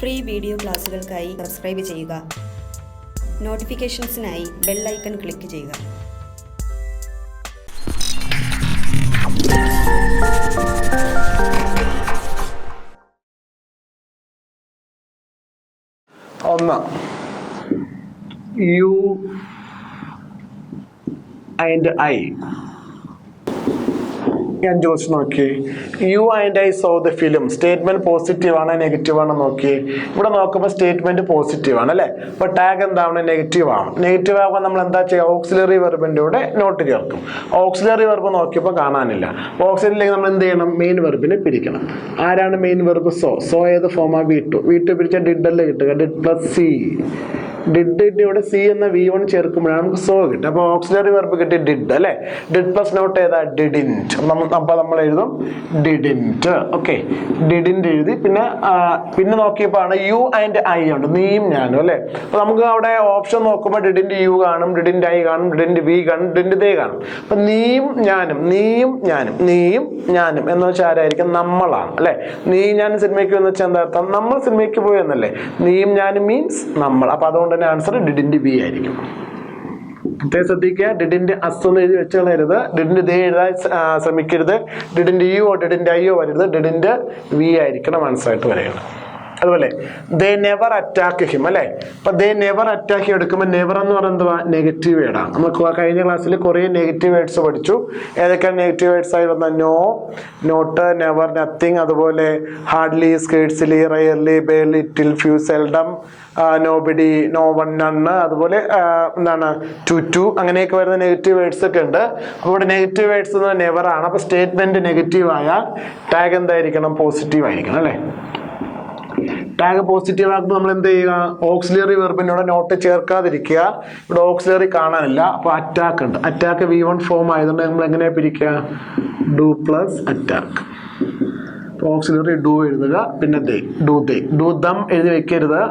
Free video ക്ലാസുകൾക്കായി subscribe ചെയ്യുക. നോട്ടിഫിക്കേഷൻസിനായി bell icon click ചെയ്യുക. ഒന്ന്, യു ആൻഡ് ഐ. ഞാൻ ചോദിച്ചു നോക്കി, you and I so the film. Statement positive ആണ് നെഗറ്റീവ് ആണോ നോക്കി. ഇവിടെ നോക്കുമ്പോൾ സ്റ്റേറ്റ്മെന്റ് പോസിറ്റീവ് ആണ് അല്ലേ. അപ്പൊ ടാഗ് എന്താണ്? നെഗറ്റീവ് ആണ്. നെഗറ്റീവ് ആകുമ്പോൾ നമ്മൾ എന്താ ചെയ്യുക? ഓക്സിലറി വെർബിന്റെ കൂടെ നോട്ട് ചേർക്കും. ഓക്സിലറി വെർബ് നോക്കിയപ്പോൾ കാണാനില്ല. ഓക്സിലറിയിലേക്ക് നമ്മൾ എന്ത് ചെയ്യണം? മെയിൻ വെർബിനെ പിരിക്കണം. ആരാണ് മെയിൻ വെർബ്? സോ ഏത് ഫോമാ? V2 പിരിച്ച ഡിഡ് അല്ലേ കിട്ടുക? Did plus C. ഡിഡിന്റെ ഇവിടെ സി എന്ന V1 ചേർക്കുമ്പോഴാണ് നമുക്ക് സോ കിട്ടുക. അപ്പൊ ഓക്സിലറി വെർബ് കിട്ടി ഡിഡ് അല്ലെ. ഡിഡ് പ്ലസ് നോട്ട് ഏതാ? ഡിഡിൻറ്റ്. അപ്പൊ നമ്മൾ എഴുതും ഡിഡിൻറ്റ്. ഓക്കെ, ഡിഡിൻറ്റ് എഴുതി. പിന്നെ നോക്കിയപ്പോഴാണ് യു ആൻഡ് ഐ ഉണ്ട്, നീയും ഞാനും അല്ലെ. അപ്പൊ നമുക്ക് അവിടെ ഓപ്ഷൻ നോക്കുമ്പോൾ ഡിഡിൻറ്റ് യു കാണും, ഡിഡിൻറ്റ് ഐ കാണും, ഡിഡിൻറ്റ് വി കാണും, ഡിഡിൻറ്റ് ദേ കാണും. അപ്പൊ നീയും ഞാനും, നീയും ഞാനും, നീയും ഞാനും എന്ന് വെച്ചാൽ ആരായിരിക്കും? നമ്മളാണ് അല്ലെ. നീ ഞാനും സിനിമയ്ക്ക് എന്ന് വെച്ചാൽ എന്താ അർത്ഥം? നമ്മൾ സിനിമയ്ക്ക് പോയി എന്നല്ലേ. നീയും ഞാനും മീൻസ് നമ്മൾ. അപ്പൊ അതുകൊണ്ട് ആൻസർ ഡിഡിൻറ്റ് ബി ആയിരിക്കും. ശ്രദ്ധിക്കുക, ഡിഡിൻറ്റ് അസ് എന്ന് എഴുതി വെച്ച് കളയരുത്. ഡിഡിൻറ്റ് ദേ എഴുതാൻ ശ്രമിക്കരുത്. ഡിഡിൻറ്റ് യുവോ ഡിഡിൻറ്റ് ഐയോ വരരുത്. ഡിഡിൻറ്റ് വി ആയിരിക്കണം ആൻസർ ആയിട്ട് വരികയാണ്. അതുപോലെ ദേ നെവർ അറ്റാക്ക് ഹിം അല്ലെ. അപ്പൊ ദേ നെവർ അറ്റാക്ക് എടുക്കുമ്പോൾ നെവർ എന്ന് പറയുന്നത് എന്തുവാ? നെഗറ്റീവ് വേർഡാണ്. നമ്മൾ കഴിഞ്ഞ ക്ലാസ്സിൽ കുറെ നെഗറ്റീവ് വേർഡ്സ് പഠിച്ചു. ഏതൊക്കെയാണ് നെഗറ്റീവ് വേർഡ്സ് ആയി വന്ന? നോ, നോട്ട്, നെവർ, നത്തിങ്, അതുപോലെ hardly, scarcely, rarely, barely, little, few, seldom, nobody, no one, none, അതുപോലെ എന്താണ് ടു അങ്ങനെയൊക്കെ വരുന്ന നെഗറ്റീവ് വേർഡ്സ് ഒക്കെ ഉണ്ട്. അപ്പോൾ ഇവിടെ നെഗറ്റീവ് വേർഡ്സ് നെവർ ആണ്. അപ്പൊ സ്റ്റേറ്റ്മെന്റ് നെഗറ്റീവ് ആയാൽ ടാഗ് എന്തായിരിക്കണം? പോസിറ്റീവ് ആയിരിക്കണം അല്ലെ. ടാഗ് പോസിറ്റീവ് ആക്കുമ്പോൾ നമ്മൾ എന്ത് ചെയ്യുക? ഓക്സിലറി വെർബിനോട് നോട്ട് ചേർക്കാതിരിക്കുക. ഇവിടെ ഓക്സിലറി കാണാനില്ല. അപ്പൊ അറ്റാക്ക് ഉണ്ട്. അറ്റാക്ക് V1 ഫോം ആയതുകൊണ്ട് നമ്മൾ എങ്ങനെയാ പിരിക്കുക? Do plus attack. Auxiliary do എഴുതുക. പിന്നെ ദേ, ഡു ദം എഴുതി വെക്കരുത്.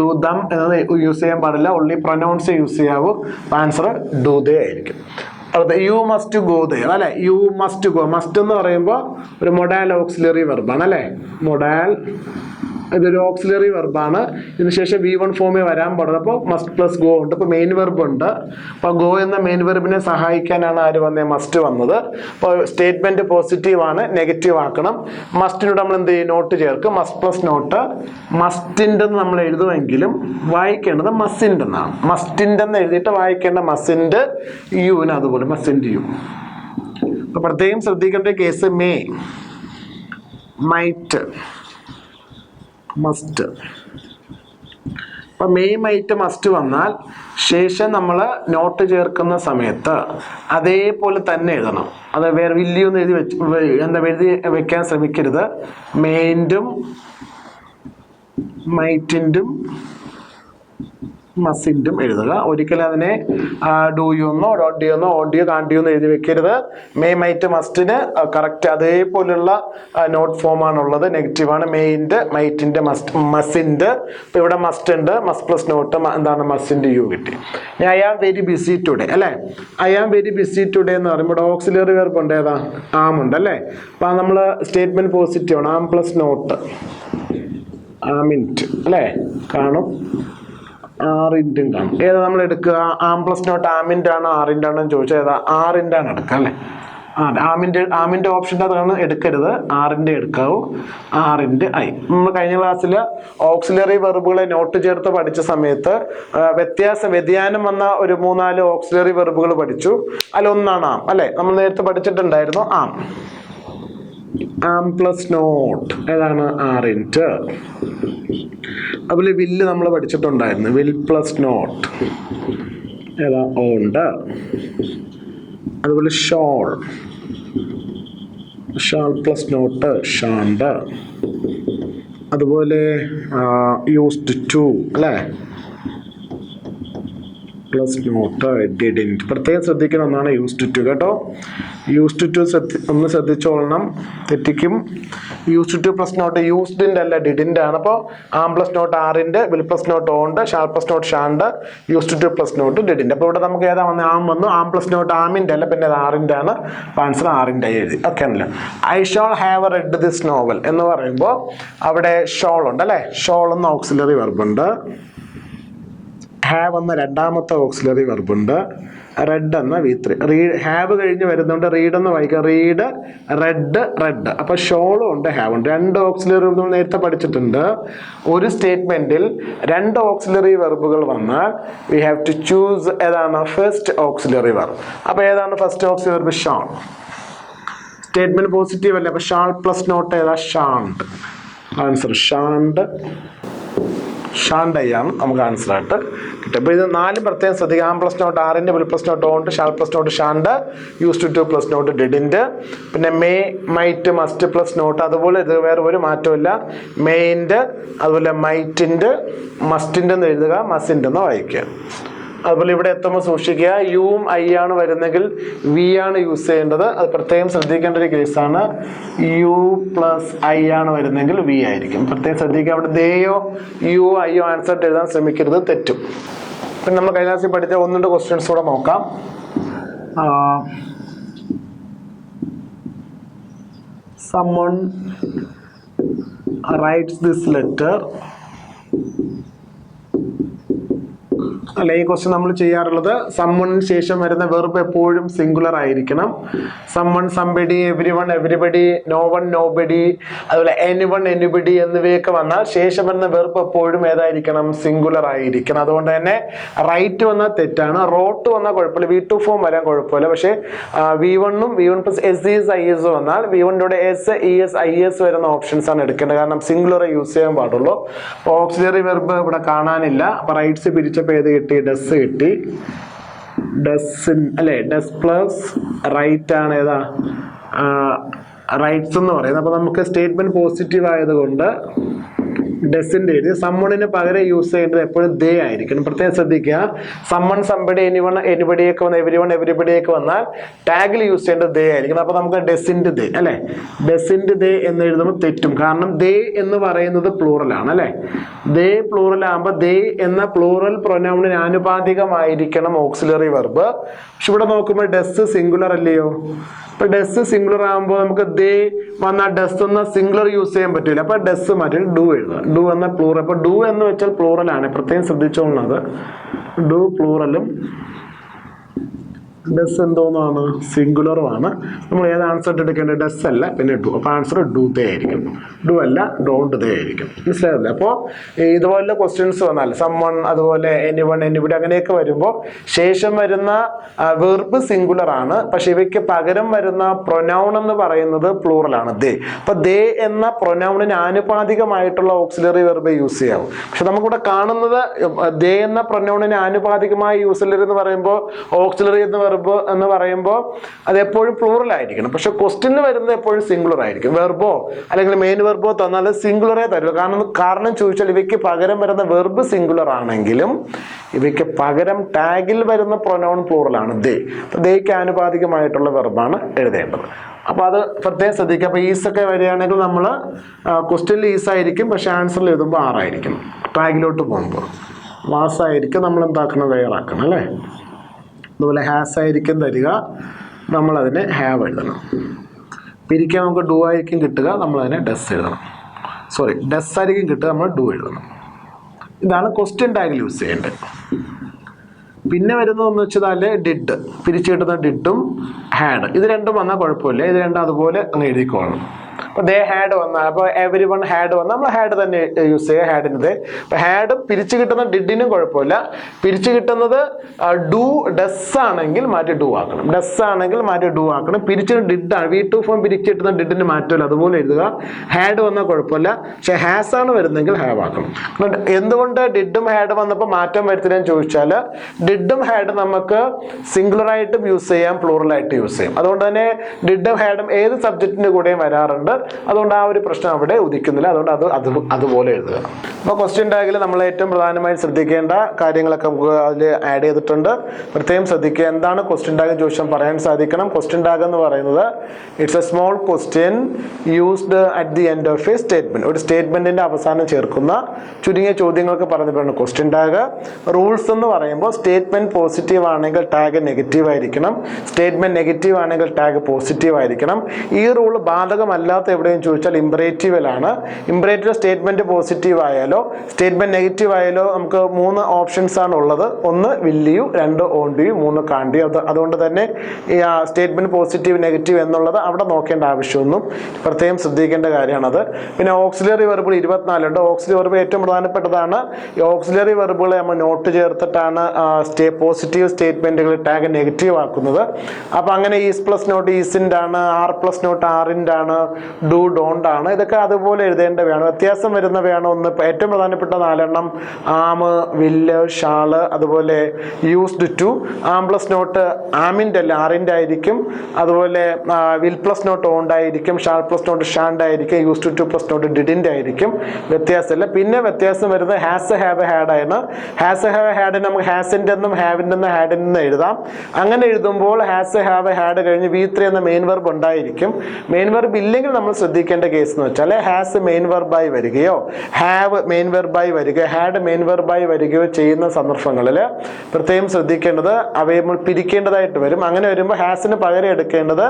ഡു ദം എന്നത് യൂസ് ചെയ്യാൻ പാടില്ല. ഓൺലി പ്രൊനൗൺസ് യൂസ് ചെയ്യാവൂ. ആൻസർ ഡു ദേ ആയിരിക്കും. അതെ, യു മസ്റ്റ് ഗോ ദെയർ അല്ലെ. You must go. മസ്റ്റ് എന്ന് പറയുമ്പോൾ ഒരു മൊഡാൽ ഓക്സിലറി വെർബാണ് അല്ലെ. മൊഡാൽ ഇതൊരു ഓക്സിലറി വെർബാണ്. ഇതിനുശേഷം V1 ഫോമേ വരാൻ പാടുള്ളൂ. അപ്പോൾ മസ്റ്റ് പ്ലസ് ഗോ ഉണ്ട്. ഇപ്പോൾ മെയിൻ വെർബ് ഉണ്ട്. അപ്പോൾ ഗോ എന്ന മെയിൻ വെർബിനെ സഹായിക്കാനാണ് ആര് വന്നത്? മസ്റ്റ് വന്നത്. അപ്പോൾ സ്റ്റേറ്റ്മെന്റ് പോസിറ്റീവ് ആണ്, നെഗറ്റീവ് ആക്കണം. മസ്റ്റിനോട് നമ്മൾ എന്ത് ചെയ്യും? നോട്ട് ചേർക്കും. Must plus not. മസ്റ്റിൻ്റെ നമ്മൾ എഴുതുമെങ്കിലും വായിക്കേണ്ടത് മസിൻ്റെ എന്നാണ്. മസ്റ്റിൻ്റെ എന്ന് എഴുതിയിട്ട് വായിക്കേണ്ട മസിൻ്റെ യുവിന് അതുപോലെ മസിൻ്റെ യു. അപ്പോൾ പ്രത്യേകം ശ്രദ്ധിക്കേണ്ട കേസ് മേ, മൈറ്റ്, മസ്റ്റ്. അപ്പൊ മെയിൻ മൈറ്റ് മസ്റ്റ് വന്നാൽ ശേഷം നമ്മൾ നോട്ട് ചേർക്കുന്ന സമയത്ത് അതേപോലെ തന്നെ എഴുതണം. അത് വേറെ വില്ലിയൊന്നും എഴുതി വെക്കാൻ ശ്രമിക്കരുത്. മെയിൻറ്റും മൈറ്റിൻ്റും മസിൻറ്റും എഴുതുക. ഒരിക്കലും അതിനെ ഡു യുന്നോ ഡോട്ട് ഡിയൊന്നോ ഓഡിയോ കാണ്ടിയൊന്നോ എഴുതി വെക്കരുത്. മെയ് മൈറ്റ് മസ്റ്റിന് കറക്റ്റ് അതേപോലുള്ള നോട്ട് ഫോം ആണുള്ളത്. നെഗറ്റീവ് ആണ്. മെയിൻ്റെ മൈറ്റിൻ്റെ മസിൻ്റെ. ഇപ്പം ഇവിടെ മസ്റ്റ് ഉണ്ട്. മസ്റ്റ് പ്ലസ് നോട്ട് എന്താണ്? മസിൻ്റെ യു കിട്ടി. ഞാൻ I am very busy today അല്ലേ. I am very busy today എന്ന് പറയുമ്പോൾ ഓക്സിലറി വെർബ് ഉണ്ട്. ഏതാ? ആം ഉണ്ട് അല്ലേ. അപ്പം നമ്മൾ സ്റ്റേറ്റ്മെന്റ് പോസിറ്റീവ് ആണ്. ആം പ്ലസ് നോട്ട് ആമിൻറ്റ് അല്ലേ കാണും. ആറിൻറ്റും കാണും. ഏതാ നമ്മൾ എടുക്കുക? ആം പ്ലസ് നോട്ട് ആമിൻ്റെ ആണോ ആറിൻ്റെ ആണോ എന്ന് ചോദിച്ചാൽ ഏതാ? ആറിൻ്റെ ആണ് എടുക്കുക അല്ലേ. ആമിൻ്റെ ഓപ്ഷൻ്റെ അതാണ് എടുക്കരുത്. ആറിൻ്റെ എടുക്കാവൂ. ആറിൻ്റെ ഐ. നമ്മൾ കഴിഞ്ഞ ക്ലാസ്സിൽ ഓക്സിലറി വെർബുകളെ നോട്ട് ചേർത്ത് പഠിച്ച സമയത്ത് വ്യതിയാനം വന്ന ഒരു 3-4 ഓക്സിലറി വെർബുകൾ പഠിച്ചു. അതിലൊന്നാണ് ആം അല്ലെ. നമ്മൾ നേരത്തെ പഠിച്ചിട്ടുണ്ടായിരുന്നു ആം. ആം പ്ലസ് നോട്ട് ഏതാണ്? ആറിൻറ്റ്. അതുപോലെ വില്ല് നമ്മൾ പഠിച്ചിട്ടുണ്ടായിരുന്നു. വിൽ പ്ലസ് നോട്ട് ഏതാ? ഓണ്ട്. അതുപോലെ shall, shall plus not shan't. അതുപോലെ യൂസ്ഡ് ടു അല്ലേ. Plus not didn't. പ്രത്യേകം ശ്രദ്ധിക്കുന്ന ഒന്നാണ് യൂസ്ഡ് ടു കേട്ടോ. യൂസ്ഡ് ടു ഒന്ന് ശ്രദ്ധിച്ചോളണം, തെറ്റിക്കും. യൂസ്ഡ് ടു പ്ലസ് നോട്ട് യൂസ്ഡിൻ്റെ അല്ല ഡിഡിൻ്റെ ആണ്. അപ്പോൾ ആം പ്ലസ് നോട്ട് ആറിൻ്റെ, will plus not won't, shall plus not shan't, used to plus not ഡിഡിൻ്റെ. അപ്പോൾ ഇവിടെ നമുക്ക് ഏതാ വന്നത്? ആം വന്നു. ആം പ്ലസ് നോട്ട് ആമിൻ്റെ അല്ല, പിന്നെ അത് ആറിൻ്റെ ആണ്. അപ്പോൾ ആൻസർ ആറിൻ്റെ എഴുതി. ഓക്കെ ആണല്ലോ. I shawl have red this novel എന്ന് പറയുമ്പോൾ അവിടെ ഷോൾ ഉണ്ട് അല്ലേ? ഷോൾ എന്ന ഓക്സിലറി വെർബുണ്ട്, ഹാവ് എന്ന രണ്ടാമത്തെ ഓക്സിലറി വെർബുണ്ട്, റെഡ് എന്ന V3. ഹാവ് കഴിഞ്ഞ് വരുന്നുണ്ട്, റീഡ് എന്ന് വായിക്കുക. Read, red, red. അപ്പൊ ഷോളും ഉണ്ട്, ഹാവ് ഉണ്ട്. രണ്ട് ഓക്സിലറി വെർബുകൾ നേരത്തെ പഠിച്ചിട്ടുണ്ട്. ഒരു സ്റ്റേറ്റ്മെന്റിൽ രണ്ട് ഓക്സിലറി വെർബുകൾ വന്നാൽ വി ഹാവ് ടു ചൂസ് ഏതാണ് ഫസ്റ്റ് ഓക്സിലറി വെർബ്. അപ്പൊ ഏതാണ് first auxiliary verb? Shall. Statement positive അല്ലേ? അപ്പൊ ഷാൾ പ്ലസ് നോട്ട് ഏതാ? ഷാണ്ട്. ആൻസർ ഷാണ്ട്. ഷാണ്ടയാണ് നമുക്ക് ആൻസർ ആയിട്ട് കിട്ടും. അപ്പോൾ ഇത് നാലും പ്രത്യേകം ശ്രദ്ധിക്കുക. ആം പ്ലസ് നോട്ട് ആറിൻ്റെ, will plus not won't, shall plus not shan't, used to plus not ഡിഡിൻ്റെ, പിന്നെ may, might, must plus not. അതുപോലെ ഇത് വേറെ ഒരു മാറ്റമില്ല. മേയിൻ്റെ, അതുപോലെ മൈറ്റിൻ്റെ, മസ്റ്റിൻ്റെ എന്ന് എഴുതുക, മസിൻ്റെ എന്ന് വായിക്കുക. അതുപോലെ ഇവിടെ എത്തുമ്പോൾ സൂക്ഷിക്കുക, യുവും ഐ ആണ് വരുന്നെങ്കിൽ വി ആണ് യൂസ് ചെയ്യേണ്ടത്. അത് പ്രത്യേകം ശ്രദ്ധിക്കേണ്ട ഒരു കേസാണ്. യു പ്ലസ് ഐ ആണ് വരുന്നെങ്കിൽ വി ആയിരിക്കും. പ്രത്യേകം ശ്രദ്ധിക്കുക. അവിടെ ദേയോ യു ഐയോ ആൻസർ എഴുതാൻ ശ്രമിക്കരുത്, തെറ്റും. പിന്നെ നമ്മൾ കഴിഞ്ഞ ക്ലാസ്സിൽ പഠിച്ച ഒന്ന് രണ്ട് ക്വസ്റ്റ്യൻസ് കൂടെ നോക്കാം. someone writes this letter. അല്ല, ഈ ക്വസ്റ്റ്യൻ നമ്മൾ ചെയ്യാറുള്ളത് സമ്മണിന് ശേഷം വരുന്ന വെർബ് എപ്പോഴും സിംഗുലർ ആയിരിക്കണം. Someone, somebody, everyone, everybody, no one, nobody, അതുപോലെ എനിവൺ, എനിബഡി എന്നിവയൊക്കെ വന്നാൽ ശേഷം വരുന്ന വെർബ് എപ്പോഴും ഏതായിരിക്കണം? സിംഗുലർ ആയിരിക്കണം. അതുകൊണ്ട് തന്നെ റൈറ്റ് വന്നാൽ തെറ്റാണ്, റോട്ട് വന്നാൽ കുഴപ്പമില്ല, V2 ഫോം വരാൻ കുഴപ്പമില്ല. പക്ഷേ V1ഉം V1 പ്ലസ് SES വന്നാൽ V1ന്റെ SES IS വരുന്ന ഓപ്ഷൻസ് ആണ് എടുക്കേണ്ടത്. കാരണം സിംഗുലർ യൂസ് ചെയ്യാൻ പാടുള്ളൂ. ഓക്സിലറി വെർബ് ഇവിടെ കാണാനില്ല. അപ്പൊ റൈറ്റ്സ് പിരിച്ചപ്പോൾ ഏത് കിട്ടി? ഡസ് കിട്ടി. ഡസ് അല്ലെ? ഡസ് പ്ലസ് റൈറ്റ് ആണ് ഏതാ? റൈറ്റ്സ് എന്ന് പറയുന്നത്. അപ്പൊ നമുക്ക് സ്റ്റേറ്റ്മെന്റ് പോസിറ്റീവ് ആയതുകൊണ്ട് ഡസിന്റെ എഴുതി. സമ്മണിന് പകരം യൂസ് ചെയ്യേണ്ടത് എപ്പോഴും ദേ ആയിരിക്കണം. പ്രത്യേകം ശ്രദ്ധിക്കുക. സമ്മൺ, സംബഡി, എനിവൺ, എനിബഡിയൊക്കെ വന്ന് എവരിവൺ, എവരിബഡിയൊക്കെ വന്നാൽ ടാഗിൽ യൂസ് ചെയ്യേണ്ടത് ദേ ആയിരിക്കണം. അപ്പൊ നമുക്ക് ഡസിന്റെ ദേ അല്ലെ? ഡസിന്റെ ദേ എന്ന് എഴുതുമ്പോൾ തെറ്റും. കാരണം ദേ എന്ന് പറയുന്നത് പ്ലൂറൽ ആണ് അല്ലെ? ദേ പ്ലൂറൽ ആകുമ്പോൾ ദേ എന്ന പ്ലൂറൽ പ്രൊനൗണിന് ആനുപാതികമായിരിക്കണം ഓക്സിലറി വെർബ്. പക്ഷെ ഇവിടെ നോക്കുമ്പോൾ ഡസ് സിംഗുലർ അല്ലയോ? അപ്പൊ ഡസ് സിംഗുലർ ആകുമ്പോൾ നമുക്ക് ദേ വന്നാൽ ഡസ് എന്ന സിംഗുലർ യൂസ് ചെയ്യാൻ പറ്റില്ല. അപ്പൊ ഡസ് മാറ്റി ഡു എഴുതുക. ഡു എന്ന പ്ലൂറൽ. അപ്പൊ ഡു എന്ന് വെച്ചാൽ പ്ലൂറൽ ആണ്, പ്രത്യേകം ശ്രദ്ധിച്ചോളത്. ഡു പ്ലൂറലും ഡസ് എന്തോന്നാണ്? സിംഗുലറുമാണ്. നമ്മൾ ഏത് ആൻസർ എടുക്കേണ്ടത്? ഡസ് അല്ല, പിന്നെ ഡു. അപ്പൊ ആൻസർ ഡു ദേ ആയിരിക്കും. ഡു അല്ല, ഡോണ്ട് ദേ ആയിരിക്കും. മനസ്സിലായില്ലേ? അപ്പോൾ ഇതുപോലെ ക്വസ്റ്റ്യൻസ് വന്നാൽ സമ്മൺ, അതുപോലെ എനിവൺ, എനിബഡി അങ്ങനെയൊക്കെ വരുമ്പോൾ ശേഷം വരുന്ന വെർബ് സിംഗുലർ ആണ്. പക്ഷെ ഇവയ്ക്ക് പകരം വരുന്ന പ്രൊനൗൺ എന്ന് പറയുന്നത് പ്ലൂറൽ ആണ്, ദേ. അപ്പൊ ദേ എന്ന പ്രൊനൗണിന് ആനുപാതികമായിട്ടുള്ള ഓക്സിലറി വെർബ് യൂസ് ചെയ്യാവും. പക്ഷെ നമുക്കിവിടെ കാണുന്നത് ദേ എന്ന പ്രൊനൗണിന് ആനുപാതികമായ യൂസിലറി എന്ന് പറയുമ്പോൾ ഓക്സിലറി എന്ന് പറയുമ്പോൾ അത് എപ്പോഴും പ്ലൂറൽ ആയിരിക്കണം. പക്ഷെ ക്വസ്റ്റ്യനിൽ വരുന്നത് എപ്പോഴും സിംഗുലർ ആയിരിക്കും. വെർബോ അല്ലെങ്കിൽ മെയിൻ വെർബോ തന്നാൽ സിംഗുലറേ തരുള്ളൂ. കാരണം ചോദിച്ചാൽ ഇവയ്ക്ക് പകരം വരുന്ന വെർബ് സിംഗുലർ ആണെങ്കിലും ഇവയ്ക്ക് പകരം ടാഗിൽ വരുന്ന പ്രൊനൗൺ പ്ലൂറൽ ആണ്, ദേ. അപ്പൊ ദേയ്ക്ക് ആനുപാതികമായിട്ടുള്ള വെർബാണ് എഴുതേണ്ടത്. അപ്പൊ അത് പ്രത്യേകം ശ്രദ്ധിക്കുക. അപ്പൊ ഈസൊക്കെ വരികയാണെങ്കിൽ നമ്മൾ ക്വസ്റ്റ്യനിൽ ഈസായിരിക്കും, പക്ഷെ ആൻസറിൽ എഴുതുമ്പോൾ ആറായിരിക്കും. ടാഗിലോട്ട് പോകുമ്പോൾ മാസായിരിക്കും നമ്മൾ എന്താക്കണം? വെയറാക്കണം അല്ലേ? അതുപോലെ ഹാസ് ആയിരിക്കും തരിക, നമ്മളതിനെ ഹാവ് എഴുതണം. പിരിക്കാൻ നമുക്ക് ഡു ആയിരിക്കും കിട്ടുക, നമ്മളതിനെ ഡസ് എഴുതണം. സോറി, ഡസ് ആയിരിക്കും കിട്ടുക, നമ്മൾ ഡു എഴുതണം. ഇതാണ് ക്വസ്റ്റ്യൻ ടാഗിൽ യൂസ് ചെയ്യേണ്ടത്. പിന്നെ വരുന്നതെന്ന് വെച്ചാൽ ഡിഡ്, പിരിച്ചു കിട്ടുന്ന ഡിഡും ഹാഡ്. ഇത് രണ്ടും വന്നാൽ കുഴപ്പമില്ല, ഇത് രണ്ടും അതുപോലെ അങ്ങ് എഴുതിക്കോളണം. അപ്പൊ ദേ ഹാഡ് വന്നാൽ, അപ്പൊ എവരി വൺ ഹാഡ് വന്നാൽ നമ്മൾ ഹാഡ് തന്നെ യൂസ് ചെയ്യുക, ഹാഡിൻ്റെ. അപ്പൊ ഹാഡും പിരിച്ചു കിട്ടുന്ന ഡിഡിനും കുഴപ്പമില്ല. പിരിച്ചു കിട്ടുന്നത് ഡു ഡസ് ആണെങ്കിൽ മാറ്റി ഡു ആക്കണം, ഡസ് ആണെങ്കിൽ മാറ്റി ഡു ആക്കണം. പിരിച്ചു ഡിഡാണ്, V2 ഫോം പിരിച്ചു കിട്ടുന്ന ഡിഡിന് മാറ്റമില്ല, അതുപോലെ എഴുതുക. ഹാഡ് വന്നാൽ കുഴപ്പമില്ല, പക്ഷെ ഹാസ് ആണ് വരുന്നെങ്കിൽ ഹാവ് ആക്കണം. എന്തുകൊണ്ട് ഡിഡും ഹാഡും വന്നപ്പോൾ മാറ്റം വരുത്തില്ലെന്ന് ചോദിച്ചാൽ ഡിഡും ഹാഡ് നമുക്ക് സിംഗുലർ ആയിട്ടും യൂസ് ചെയ്യാം, പ്ലൂറൽ ആയിട്ട് യൂസ് ചെയ്യാം. അതുകൊണ്ട് തന്നെ ഡിഡും ഹാഡും ഏത് സബ്ജക്റ്റിന്റെ കൂടെയും വരാറുണ്ട്. അതുകൊണ്ട് ആ ഒരു പ്രശ്നം അവിടെ ഉദിക്കുന്നില്ല. അതുകൊണ്ട് അതുപോലെ എഴുതുക. അപ്പോൾ ക്വസ്റ്റ്യൻ ടാഗിൽ നമ്മൾ ഏറ്റവും പ്രധാനമായി ശ്രദ്ധിക്കേണ്ട കാര്യങ്ങളൊക്കെ നമുക്ക് അതിൽ ആഡ് ചെയ്തിട്ടുണ്ട്. പ്രത്യേകം ശ്രദ്ധിക്കുക. എന്താണ് ക്വസ്റ്റ്യൻ ടാഗ് ചോദിച്ചാൽ പറയാൻ സാധിക്കണം. ക്വസ്റ്റ്യൻ ടാഗ് എന്ന് പറയുന്നത് it's A small question used at the end of A statement. ഒരു സ്റ്റേറ്റ്മെന്റിന്റെ അവസാനം ചേർക്കുന്ന ചുരുങ്ങിയ ചോദ്യങ്ങൾക്ക് പറഞ്ഞിട്ടാണ് ക്വസ്റ്റ്യൻ ടാഗ്. റൂൾസ് എന്ന് പറയുമ്പോൾ സ്റ്റേറ്റ്മെന്റ് പോസിറ്റീവ് ആണെങ്കിൽ ടാഗ് നെഗറ്റീവ് ആയിരിക്കണം, സ്റ്റേറ്റ്മെന്റ് നെഗറ്റീവ് ആണെങ്കിൽ ടാഗ് പോസിറ്റീവ് ആയിരിക്കണം. ഈ റൂൾ ബാധകമല്ലാത്ത എവിടെയും ചോദിച്ചാൽ ഇംപറേറ്റീവിലാണ്. ഇംപറേറ്റീവ് സ്റ്റേറ്റ്മെന്റ് പോസിറ്റീവ് ആയാലോ സ്റ്റേറ്റ്മെന്റ് നെഗറ്റീവ് ആയാലോ നമുക്ക് 3 ഓപ്ഷൻസ് ആണ് ഉള്ളത്. 1 വിൽ യു, 2 ഓണ്ട് യു, 3 കാണ്ട് യു. അതുകൊണ്ട് തന്നെ ഈ സ്റ്റേറ്റ്മെന്റ് പോസിറ്റീവ് നെഗറ്റീവ് എന്നുള്ളത് അവിടെ നോക്കേണ്ട ആവശ്യമൊന്നും പ്രത്യേകം ശ്രദ്ധിക്കേണ്ട കാര്യമാണത്. പിന്നെ ഓക്സിലറി വെർബുകൾ 24 ഉണ്ട്. ഓക്സിലറി വെർബ് ഏറ്റവും പ്രധാനപ്പെട്ടതാണ്. ഈ ഓക്സിലറി വെർബുകളെ നമ്മൾ നോട്ട് ചേർത്തിട്ടാണ് പോസിറ്റീവ് സ്റ്റേറ്റ്മെന്റുകൾ ടാഗ് നെഗറ്റീവ് ആക്കുന്നത്. അപ്പം അങ്ങനെ ഈസ് പ്ലസ് നോട്ട് ഈസിൻ്റെ ആണ്, ആർ പ്ലസ് നോട്ട് ആറിൻ്റെ ആണ്, ഡു ഡോണ്ട് ആണ്. ഇതൊക്കെ അതുപോലെ എഴുതേണ്ടവയാണ്. വ്യത്യാസം വരുന്നവയാണ്. ഒന്ന് ഏറ്റവും പ്രധാനപ്പെട്ട 4 ആം, വില്ല്, ഷാള്, അതുപോലെ used to. Am plus not ആമിൻ്റെ അല്ല ആറിൻ്റെ ആയിരിക്കും. അതുപോലെ വിൽ പ്ലസ് നോട്ട് ഓണ്ട് ആയിരിക്കും. ഷാൾ പ്ലസ് നോട്ട് ഷാൻഡ് ആയിരിക്കും. യൂസ്ഡ് ടു പ്ലസ് നോട്ട് ഡിഡിൻ്റെ ആയിരിക്കും. വ്യത്യാസമില്ല. പിന്നെ വ്യത്യാസം വരുന്നത് ഹാസ്, ഹാവ്, ഹാഡ് ആണ്. ഹാസ്, ഹാവ്, ഹാഡ് നമുക്ക് ഹാസിൻ്റെ എന്നും ഹാവിൻ്റെ എന്നും ഹാഡിൽ നിന്ന് എഴുതാം. അങ്ങനെ എഴുതുമ്പോൾ ഹാസ്, ഹാവ്, ഹാഡ് കഴിഞ്ഞ് V3 എന്ന മെയിൻ വെർബ് ഉണ്ടായിരിക്കും. മെയിൻ വെർബ് ഇല്ലെങ്കിൽ നമ്മൾ ശ്രദ്ധിക്കേണ്ട കേസ് എന്ന് വെച്ചാൽ ഹാസ് മെയിൻ വെർബായി വരികയോ ഹാവ് മെയിൻ വെർബായി വരികയോ ഹാഡ് മെയിൻ വെർബായി വരികയോ ചെയ്യുന്ന സന്ദർഭങ്ങളിൽ പ്രത്യേകം ശ്രദ്ധിക്കേണ്ടത് അവയെ നമ്മൾ പിരിക്കേണ്ടതായിട്ട് വരും. അങ്ങനെ വരുമ്പോൾ ഹാസിന് പകരം എടുക്കേണ്ടത്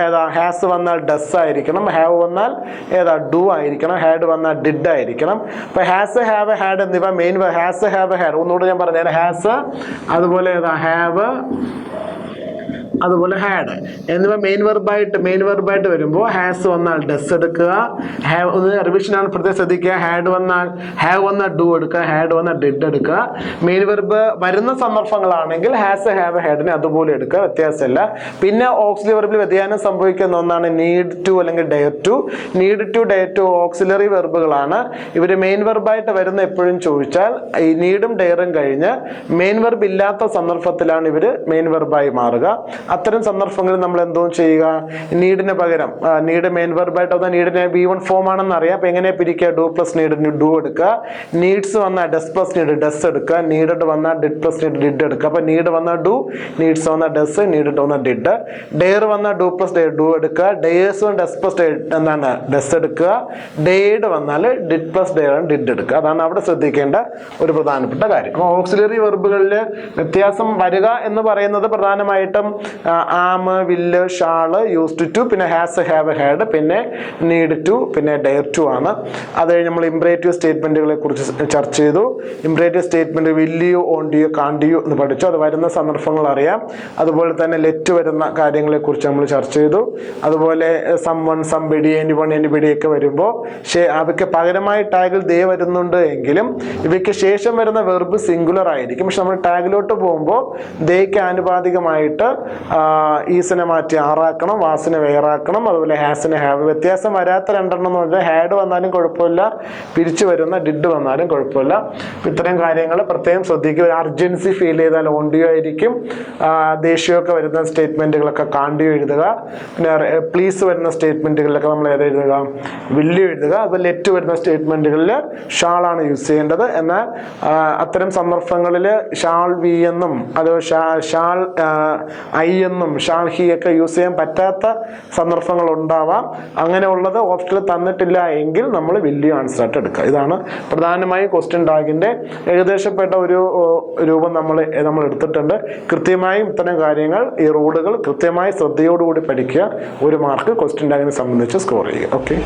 ഏതാ? ഹാസ് വന്നാൽ ഡസ് ആയിരിക്കണം, ഹാവ് വന്നാൽ ഏതാ? ഡു ആയിരിക്കണം, ഹാഡ് വന്നാൽ ഡിഡ് ആയിരിക്കണം. അപ്പോൾ ഹാസ്, ഹാവ്, ഹാഡ് എന്നിവ മെയിൻ ഹാസ്, ഹാവ്, ഹാഡ് ഒന്നുകൂടെ ഞാൻ പറഞ്ഞാൽ ഹാസ്, അതുപോലെ ഏതാ? ഹാവ്, അതുപോലെ ഹാഡ് എന്നിവ മെയിൻ വെർബായിട്ട് വരുമ്പോൾ ഹാസ് വന്നാൽ ഡസ് എടുക്കുക. ഹാവ് ഒന്ന് റിവിഷനാണ്, പ്രത്യേകം ശ്രദ്ധിക്കുക. ഹാഡ് വന്നാൽ ഹാവ് വന്നാൽ ഡു എടുക്കുക, ഹാഡ് വന്നാൽ ഡിഡ് എടുക്കുക. മെയിൻ വെർബ് വരുന്ന സന്ദർഭങ്ങളാണെങ്കിൽ ഹാസ്, ഹാവ്, ഹാഡിനെ അതുപോലെ എടുക്കുക, വ്യത്യാസമില്ല. പിന്നെ ഓക്സിലറി വെർബിൽ വ്യതിയാനം സംഭവിക്കുന്ന ഒന്നാണ് നീഡ് ടു അല്ലെങ്കിൽ dare to. Need to, dare to auxiliary വെർബുകളാണ്. ഇവർ മെയിൻ വെർബായിട്ട് വരുന്ന എപ്പോഴും ചോദിച്ചാൽ ഈ നീഡും ഡെയറും കഴിഞ്ഞ് മെയിൻ വെർബ് ഇല്ലാത്ത സന്ദർഭത്തിലാണ് ഇവർ മെയിൻ വെർബായി മാറുക. അത്തരം സന്ദർഭങ്ങളിൽ നമ്മൾ എന്തോ ചെയ്യുക? നീഡിന് പകരം നീഡ് മെയിൻ വെർബായിട്ട് വന്നാൽ നീഡിന് V1 ഫോം ആണെന്ന് അറിയാം. അപ്പം എങ്ങനെ പിരിക്കുക? ഡു പ്ലസ് നീഡ് ഡു എടുക്കുക. നീഡ്സ് വന്നാൽ ഡസ് പ്ലസ് നീഡ് ഡസ് എടുക്കുക. നീഡഡ് വന്നാൽ ഡിഡ് പ്ലസ് നീഡ് ഡിഡ് എടുക്കുക. അപ്പം നീഡ് വന്നാൽ ഡു, നീഡ്സ് വന്നാൽ ഡസ്, നീഡഡ് വന്നാൽ ഡിഡ്. ഡെയർ വന്നാൽ ഡു പ്ലസ് ഡെയർ ഡു എടുക്കുക. ഡെയേഴ്സ് വന്നാൽ ഡസ് പ്ലസ് എന്താണ്? ഡസ് എടുക്കുക. ഡെയ്ഡ് വന്നാൽ ഡിഡ് പ്ലസ് ഡെയർ ഡിഡ് എടുക്കുക. അതാണ് അവിടെ ശ്രദ്ധിക്കേണ്ട ഒരു പ്രധാനപ്പെട്ട കാര്യം. അപ്പോൾ ഓക്സിലറി വെർബുകളിൽ വ്യത്യാസം വരിക എന്ന് പറയുന്നത് പ്രധാനമായിട്ടും am, will, shall, used to, പിന്നെ ഹാസ്, ഹാവ്, ഹാഡ്, പിന്നെ നീഡ് ടു, പിന്നെ ഡെയർ ടു ആണ്. അത് കഴിഞ്ഞ് നമ്മൾ ഇംപറേറ്റീവ് സ്റ്റേറ്റ്മെന്റുകളെ കുറിച്ച് ചർച്ച ചെയ്തു. Imperative statement will you, won't you, can't you എന്ന് പഠിച്ചു. അത് വരുന്ന സന്ദർഭങ്ങൾ അറിയാം. അതുപോലെ തന്നെ ലെറ്റ് വരുന്ന കാര്യങ്ങളെ കുറിച്ച് നമ്മൾ ചർച്ച ചെയ്തു. അതുപോലെ സംവൺ, സംബഡി, എനിവൺ, എനിബഡി ഒക്കെ വരുമ്പോൾ അവയ്ക്ക് പകരമായി ടാഗിൽ ദേ വരുന്നുണ്ട് എങ്കിലും ഇവയ്ക്ക് ശേഷം വരുന്ന വെർബ് സിംഗുലർ ആയിരിക്കും. പക്ഷെ നമ്മൾ ടാഗിലോട്ട് പോകുമ്പോൾ ദേയ്ക്ക് ആനുപാതികമായിട്ട് ഈസിനെ മാറ്റി ആറാക്കണം, വാസിനെ വേറാക്കണം. അതുപോലെ ഹാസിനെ ഹാവ്. വ്യത്യാസം വരാത്ത 2 എന്ന് പറഞ്ഞാൽ ഹാഡ് വന്നാലും കുഴപ്പമില്ല, പിരിച്ചു വരുന്ന ഡിഡ് വന്നാലും കുഴപ്പമില്ല. ഇത്തരം കാര്യങ്ങൾ പ്രത്യേകം ശ്രദ്ധിക്കുക. ഒരു അർജൻസി ഫീൽ ചെയ്താൽ ഓണ്ടിയോ ആയിരിക്കും. ദേഷ്യമൊക്കെ വരുന്ന സ്റ്റേറ്റ്മെന്റുകളൊക്കെ കാണ്ടിയോ എഴുതുക. പിന്നെ പ്ലീസ് വരുന്ന സ്റ്റേറ്റ്മെന്റുകളിലൊക്കെ നമ്മൾ ഏത് എഴുതുക? വില്ലിയോ എഴുതുക. അതുപോലെ ലെറ്റ് വരുന്ന സ്റ്റേറ്റ്മെന്റുകളിൽ ഷാളാണ് യൂസ് ചെയ്യേണ്ടത്. എന്നാൽ അത്തരം സന്ദർഭങ്ങളിൽ ഷാൾ വി എന്നും അത് ഷാൾ ഐ എന്നും ഷാൾ ഹി ഒക്കെ യൂസ് ചെയ്യാൻ പറ്റാത്ത സന്ദർഭങ്ങൾ ഉണ്ടാവാം. അങ്ങനെയുള്ളത് ഓപ്ഷനിൽ തന്നിട്ടില്ല എങ്കിൽ നമ്മൾ വലിയ ആൻസർ ആയിട്ട് എടുക്കുക. ഇതാണ് പ്രധാനമായും ക്വസ്റ്റ്യൻ ടാഗിന്റെ ഏകദേശപ്പെട്ട ഒരു രൂപം നമ്മൾ എടുത്തിട്ടുണ്ട്. കൃത്യമായും ഇത്തരം കാര്യങ്ങൾ, ഈ റൂളുകൾ കൃത്യമായി ശ്രദ്ധയോടുകൂടി പഠിക്കുക. 1 മാർക്ക് ക്വസ്റ്റ്യൻ ടാഗിനെ സംബന്ധിച്ച് സ്കോർ ചെയ്യുക. ഓക്കെ.